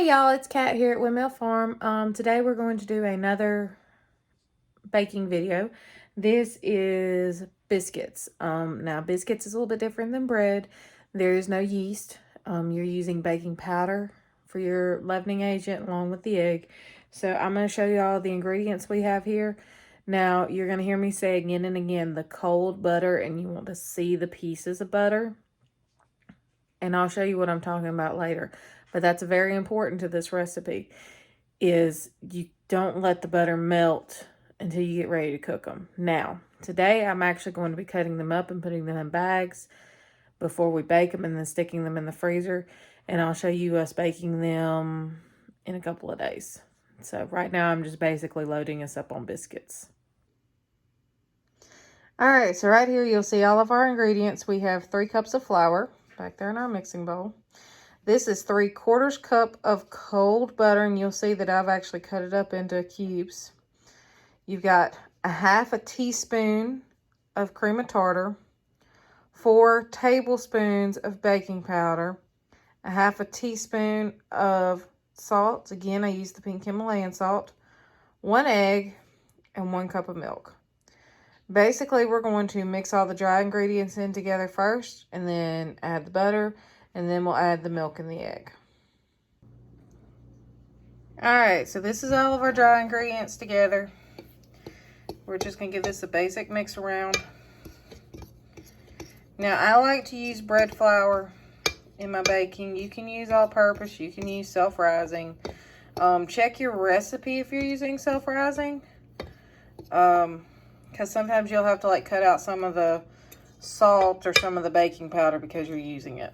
Hi y'all, it's Kat here at Windmill Farm. Today we're going to do another baking video. This is biscuits. Now biscuits is a little bit different than bread. There is no yeast. You're using baking powder for your leavening agent along with the egg. So I'm going to show you all the ingredients we have here. Now you're going to hear me say again and again the cold butter, and you want to see the pieces of butter. And I'll show you what I'm talking about later. But that's very important to this recipe, is you don't let the butter melt until you get ready to cook them. Now, today I'm actually going to be cutting them up and putting them in bags before we bake them and then sticking them in the freezer. And I'll show you us baking them in a couple of days. So right now I'm just basically loading us up on biscuits. All right, so right here you'll see all of our ingredients. We have 3 cups of flour back there in our mixing bowl. This is 3/4 cup of cold butter, and you'll see that I've actually cut it up into cubes. You've got a 1/2 teaspoon of cream of tartar, 4 tablespoons of baking powder, a 1/2 teaspoon of salt. Again, I use the pink Himalayan salt, 1 egg, and 1 cup of milk. Basically, we're going to mix all the dry ingredients in together first, and then add the butter, and then we'll add the milk and the egg. All right, so this is all of our dry ingredients together. We're just gonna give this a basic mix around. Now, I like to use bread flour in my baking. You can use all-purpose, you can use self-rising. Check your recipe if you're using self-rising. Because sometimes you'll have to like cut out some of the salt or some of the baking powder because you're using it.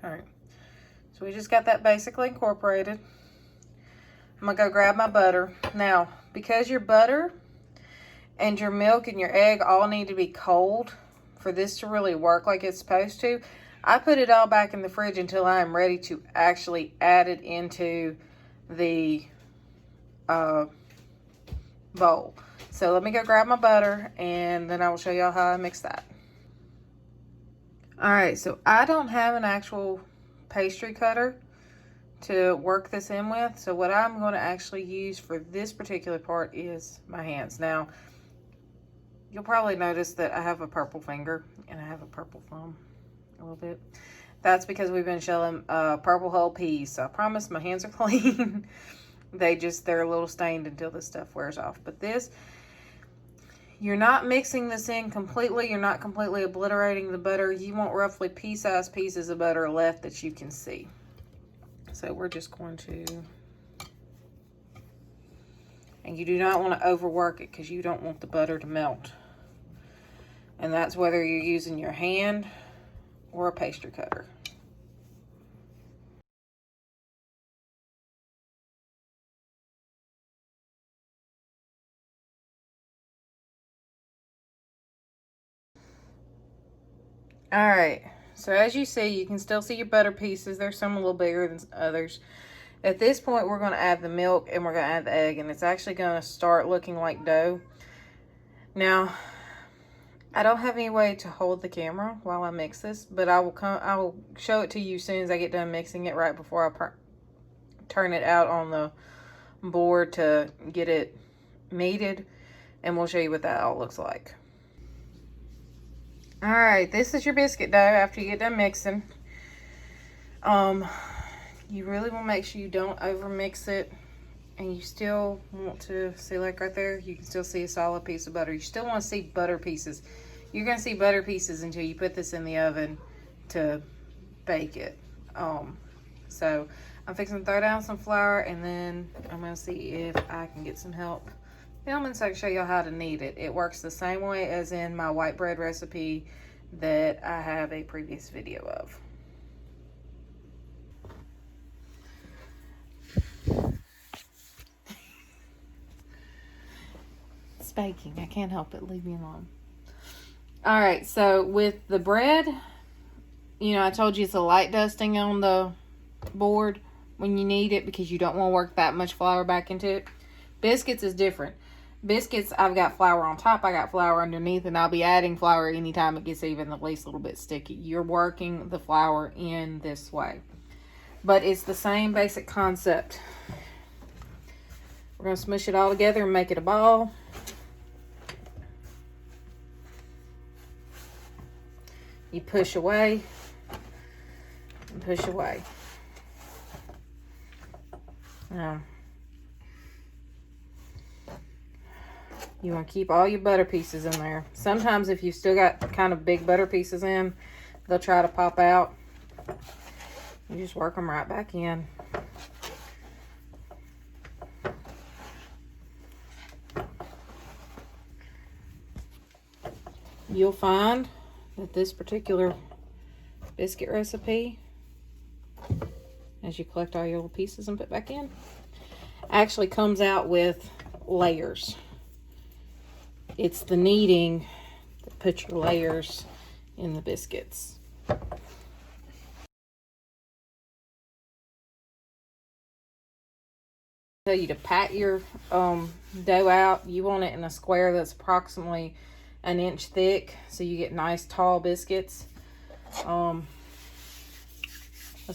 All right, so we just got that basically incorporated. I'm gonna go grab my butter. Now, because your butter and your milk and your egg all need to be cold for this to really work like it's supposed to, I put it all back in the fridge until I am ready to actually add it into the bowl. So let me go grab my butter, and then I will show y'all how I mix that. All right, so I don't have an actual pastry cutter to work this in with. So what I'm going to actually use for this particular part is my hands. Now, you'll probably notice that I have a purple finger and I have a purple thumb a little bit. That's because we've been shelling purple whole peas. So I promise my hands are clean. They're a little stained until this stuff wears off. But this, you're not mixing this in completely. You're not completely obliterating the butter. You want roughly pea-sized pieces of butter left that you can see. So we're just going to, and you do not want to overwork it because you don't want the butter to melt. And that's whether you're using your hand or a pastry cutter. All right, so as you see, you can still see your butter pieces. There's some a little bigger than others. At this point, we're going to add the milk and we're going to add the egg, and it's actually going to start looking like dough. Now, I don't have any way to hold the camera while I mix this, but I will show it to you as soon as I get done mixing it, right before I turn it out on the board to get it kneaded, and we'll show you what that all looks like. All right, this is your biscuit dough after you get done mixing. You really want to make sure you don't over mix it, and you still want to see, like right there, you can still see a solid piece of butter. You still want to see butter pieces. You're going to see butter pieces until you put this in the oven to bake it. So I'm fixing to throw down some flour, and then I'm going to see if I can get some help filming so I can show y'all how to knead it. It works the same way as in my white bread recipe that I have a previous video of. It's baking. I can't help it. Leave me alone. All right, so with the bread, you know, I told you it's a light dusting on the board when you knead it because you don't want to work that much flour back into it. Biscuits is different. Biscuits, I've got flour on top, I got flour underneath, and I'll be adding flour anytime it gets even the least little bit sticky. You're working the flour in this way. but it's the same basic concept. We're going to smush it all together and make it a ball. You push away and push away. Now, you want to keep all your butter pieces in there. Sometimes if you've still got kind of big butter pieces in, they'll try to pop out. You just work them right back in. You'll find that this particular biscuit recipe, as you collect all your little pieces and put back in, actually comes out with layers. It's the kneading that puts your layers in the biscuits. Tell you to pat your dough out. You want it in a square that's approximately an inch thick, so you get nice tall biscuits. That's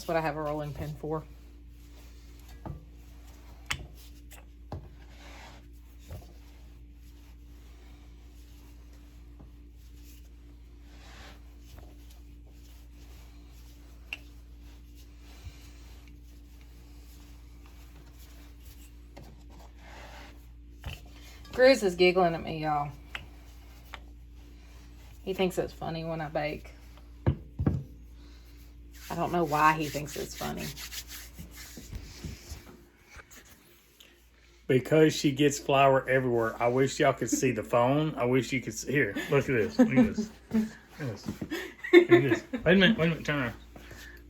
what I have a rolling pin for. Grizz is giggling at me, y'all. He thinks it's funny when I bake. I don't know why he thinks it's funny. Because she gets flour everywhere. I wish y'all could see the phone. I wish you could see. Here, look at this. Look at this. Look at this. Look at this. Wait a minute. Turn around.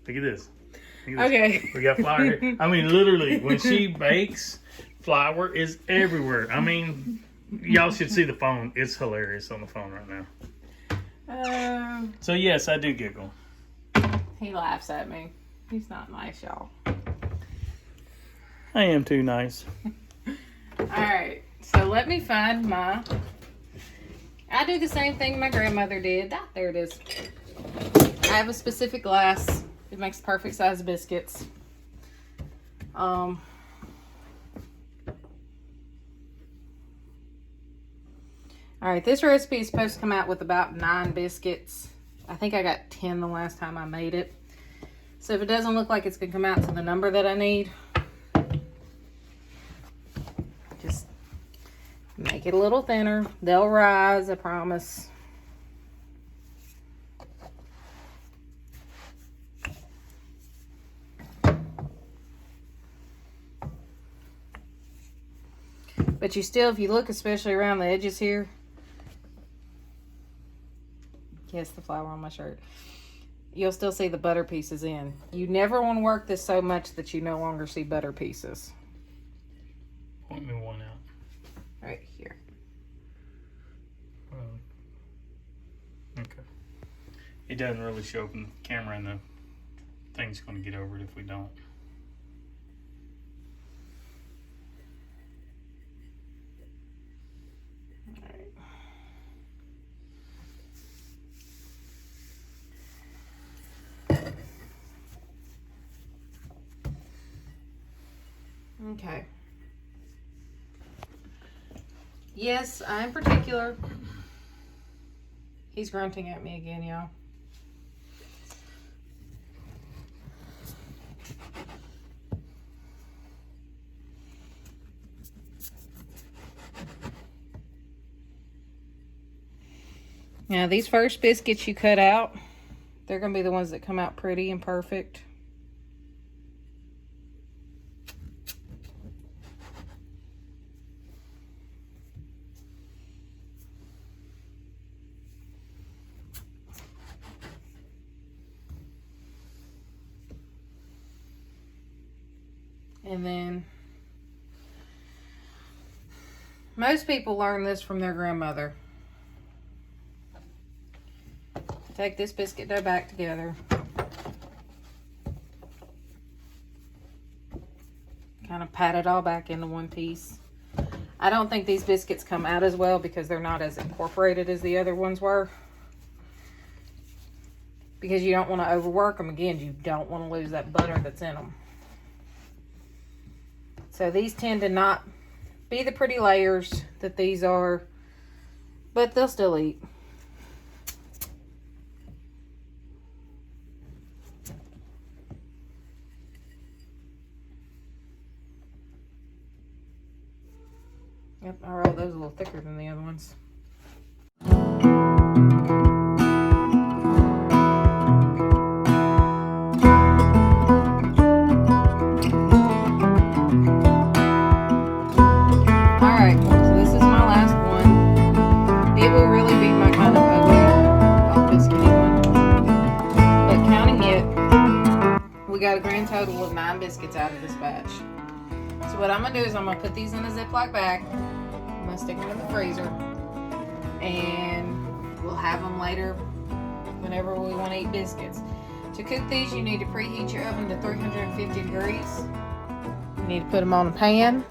Look at this. Look at this. Okay. We got flour here. I mean, literally, when she bakes, flour is everywhere. I mean, y'all should see the phone. It's hilarious on the phone right now. So, yes, I do giggle. He laughs at me. He's not nice, y'all. I am too nice. Alright, so let me find my... I do the same thing my grandmother did. Ah, there it is. I have a specific glass. It makes perfect size biscuits. Alright, this recipe is supposed to come out with about 9 biscuits. I think I got 10 the last time I made it. So if it doesn't look like it's going to come out to the number that I need, just make it a little thinner. They'll rise, I promise. But you still, if you look especially around the edges here, yes, the flour on my shirt, you'll still see the butter pieces in. You never want to work this so much that you no longer see butter pieces. Point me one out. Right here. Okay. It doesn't really show up in the camera, and the thing's going to get over it if we don't. Okay. Yes, I'm particular. He's grunting at me again, y'all. Now, these first biscuits you cut out, they're going to be the ones that come out pretty and perfect. And then most people learn this from their grandmother. Take this biscuit dough back together. Kind of pat it all back into one piece. I don't think these biscuits come out as well because they're not as incorporated as the other ones were. because you don't want to overwork them. Again, you don't want to lose that butter that's in them. So these tend to not be the pretty layers that these are, but they'll still eat. Yep, I rolled those a little thicker than the other ones. Alright, so this is my last one. It will really be my kind of ugly biscuity one. But counting it, we got a grand total of 9 biscuits out of this batch. So what I'm going to do is I'm going to put these in a Ziploc bag. I'm going to stick them in the freezer. And we'll have them later whenever we want to eat biscuits. To cook these, you need to preheat your oven to 350 degrees. You need to put them on a pan.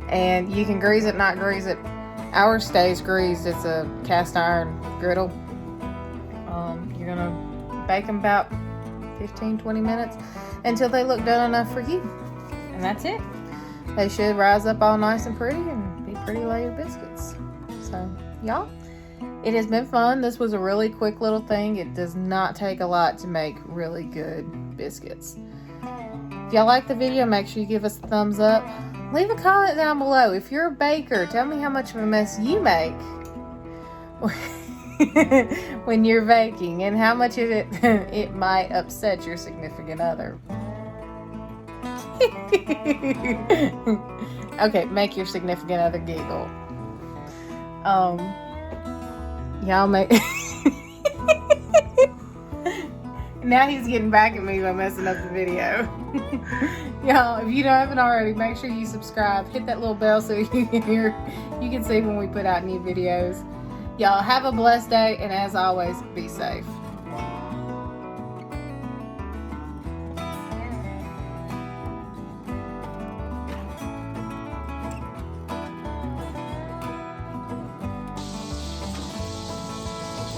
And you can grease it, not grease it. Ours stays greased. It's a cast iron griddle. You're going to bake them about 15-20 minutes until they look done enough for you. And that's it. They should rise up all nice and pretty and be pretty layered biscuits. So, y'all, it has been fun. This was a really quick little thing. It does not take a lot to make really good biscuits. If y'all like the video, make sure you give us a thumbs up. Leave a comment down below. If you're a baker, tell me how much of a mess you make when you're baking and how much of it it might upset your significant other. Okay, make your significant other giggle. Y'all make now he's getting back at me by messing up the video. Y'all, if you haven't already, make sure you subscribe. Hit that little bell so you can see when we put out new videos. Y'all have a blessed day, and as always, be safe.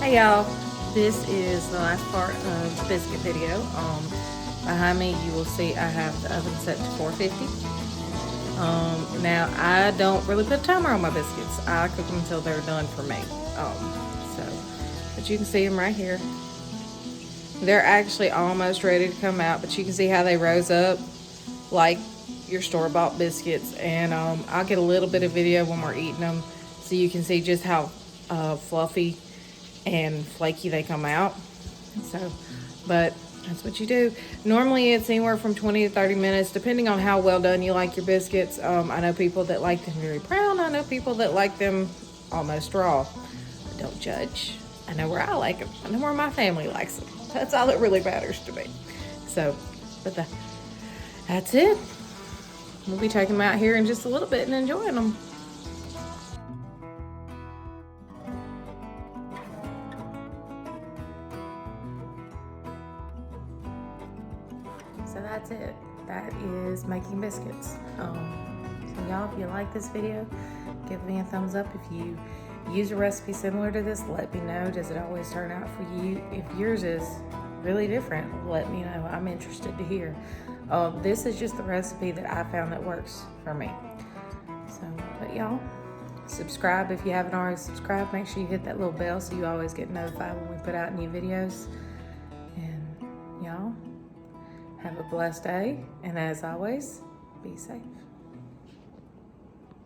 Hey y'all, this is the last part of the biscuit video. Behind me you will see I have the oven set to 450. Now I don't really put a timer on my biscuits. I cook them until they're done for me. But you can see them right here. They're actually almost ready to come out, but you can see how they rose up like your store-bought biscuits. And I'll get a little bit of video when we're eating them so you can see just how fluffy and flaky they come out. So, but that's what you do. Normally it's anywhere from 20 to 30 minutes depending on how well done you like your biscuits. I know people that like them very brown. I know people that like them almost raw. But don't judge. I know where I like them. I know where my family likes them. That's all that really matters to me. So, but that's it. We'll be taking them out here in just a little bit and enjoying them. So that's it. That is making biscuits. So y'all, if you like this video, give me a thumbs up. If you use a recipe similar to this, let me know. Does it always turn out for you? If yours is really different, let me know. I'm interested to hear. This is just the recipe that I found that works for me. So, but y'all, subscribe if you haven't already subscribed. Make sure you hit that little bell so you always get notified when we put out new videos. And y'all, have a blessed day, and as always, be safe.